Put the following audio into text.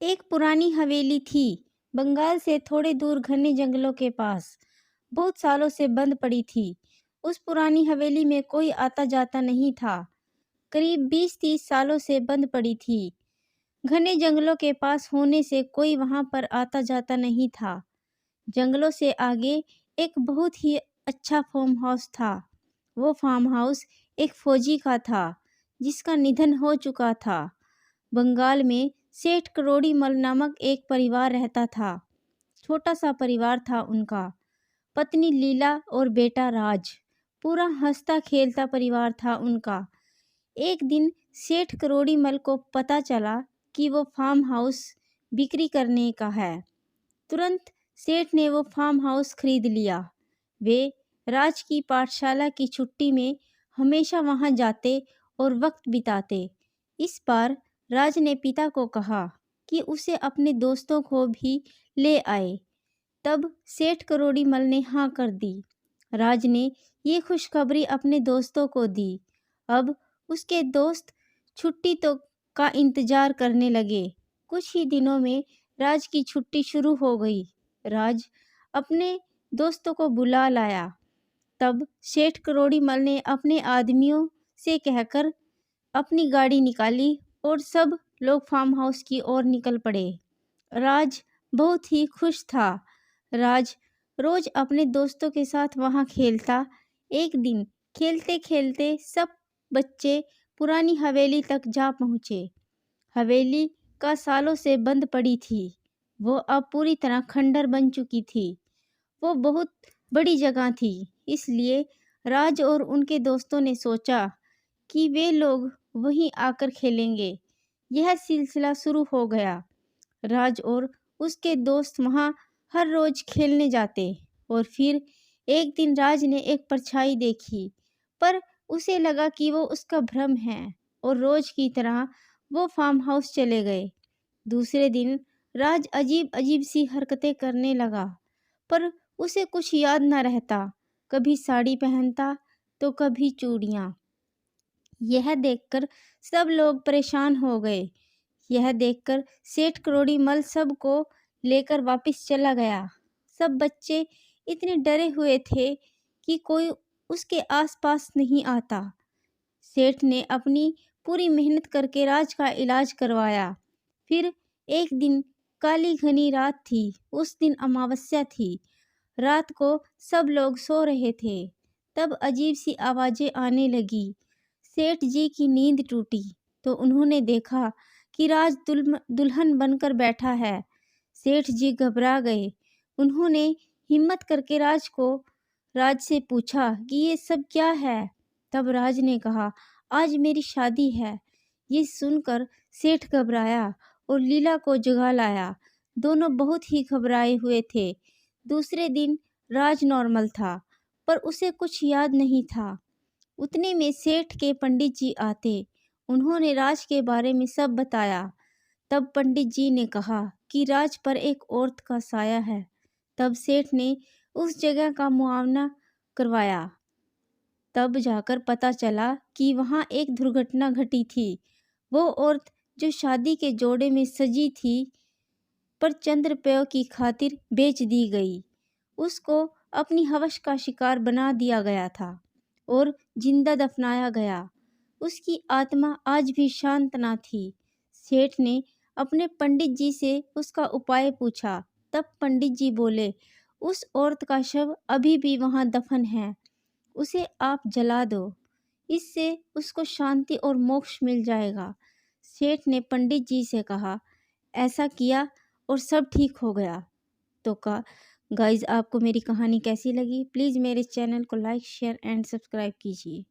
एक पुरानी हवेली थी, बंगाल से थोड़े दूर घने जंगलों के पास। बहुत सालों से बंद पड़ी थी। उस पुरानी हवेली में कोई आता जाता नहीं था। करीब 20-30 सालों से बंद पड़ी थी। घने जंगलों के पास होने से कोई वहां पर आता जाता नहीं था। जंगलों से आगे एक बहुत ही अच्छा फार्म हाउस था। वो फार्म हाउस एक फौजी का था, जिसका निधन हो चुका था। बंगाल में सेठ करोड़ीमल नामक एक परिवार रहता था। छोटा सा परिवार था उनका। पत्नी लीला और बेटा राज। पूरा हंसता खेलता परिवार था उनका। एक दिन सेठ करोड़ीमल को पता चला कि वो फार्म हाउस बिक्री करने का है। तुरंत सेठ ने वो फार्म हाउस खरीद लिया। वे राज की पाठशाला की छुट्टी में हमेशा वहां जाते और वक्त बिताते। इस बार राज ने पिता को कहा कि उसे अपने दोस्तों को भी ले आए। तब सेठ करोड़ीमल ने हाँ कर दी। राज ने ये खुशखबरी अपने दोस्तों को दी। अब उसके दोस्त छुट्टी तो का इंतजार करने लगे। कुछ ही दिनों में राज की छुट्टी शुरू हो गई। राज अपने दोस्तों को बुला लाया। तब सेठ करोड़ीमल ने अपने आदमियों से कहकर अपनी गाड़ी निकाली और सब लोग फार्म हाउस की ओर निकल पड़े। राज बहुत ही खुश था। राज रोज अपने दोस्तों के साथ वहां खेलता। एक दिन खेलते खेलते सब बच्चे पुरानी हवेली तक जा पहुंचे। हवेली का सालों से बंद पड़ी थी। वो अब पूरी तरह खंडर बन चुकी थी। वो बहुत बड़ी जगह थी, इसलिए राज और उनके दोस्तों ने सोचा कि वे लोग वहीं आकर खेलेंगे। यह सिलसिला शुरू हो गया। राज और उसके दोस्त वहां हर रोज खेलने जाते और फिर एक दिन राज ने एक परछाई देखी, पर उसे लगा कि वो उसका भ्रम है और रोज की तरह वो फार्म हाउस चले गए। दूसरे दिन राज अजीब अजीब सी हरकतें करने लगा, पर उसे कुछ याद न रहता। कभी साड़ी पहनता तो कभी चूड़ियाँ। यह देखकर सब लोग परेशान हो गए। यह देखकर सेठ करोड़ीमल सबको लेकर वापस चला गया। सब बच्चे इतने डरे हुए थे कि कोई उसके आसपास नहीं आता। सेठ ने अपनी पूरी मेहनत करके राज का इलाज करवाया। फिर एक दिन काली घनी रात थी। उस दिन अमावस्या थी। रात को सब लोग सो रहे थे। तब अजीब सी आवाजें आने लगी। सेठ जी की नींद टूटी तो उन्होंने देखा कि राज दुल्हन बनकर बैठा है। सेठ जी घबरा गए। उन्होंने हिम्मत करके राज से पूछा कि ये सब क्या है। तब राज ने कहा, आज मेरी शादी है। ये सुनकर सेठ घबराया और लीला को जगा लाया। दोनों बहुत ही घबराए हुए थे। दूसरे दिन राज नॉर्मल था, पर उसे कुछ याद नहीं था। उतने में सेठ के पंडित जी आते। उन्होंने राज के बारे में सब बताया। तब पंडित जी ने कहा कि राज पर एक औरत का साया है। तब सेठ ने उस जगह का मुआयना करवाया। तब जाकर पता चला कि वहां एक दुर्घटना घटी थी। वो औरत जो शादी के जोड़े में सजी थी, पर चंद रुपयों की खातिर बेच दी गई। उसको अपनी हवस का शिकार बना दिया गया था और जिंदा दफनाया गया। उसकी आत्मा आज भी शांत ना थी। सेठ ने अपने पंडित जी से उसका उपाय पूछा। तब पंडित जी बोले, उस औरत का शव अभी भी वहां दफन है। उसे आप जला दो। इससे उसको शांति और मोक्ष मिल जाएगा। सेठ ने पंडित जी से कहा। ऐसा किया और सब ठीक हो गया। तो गाइज, आपको मेरी कहानी कैसी लगी? प्लीज़ मेरे चैनल को लाइक, शेयर एंड सब्सक्राइब कीजिए।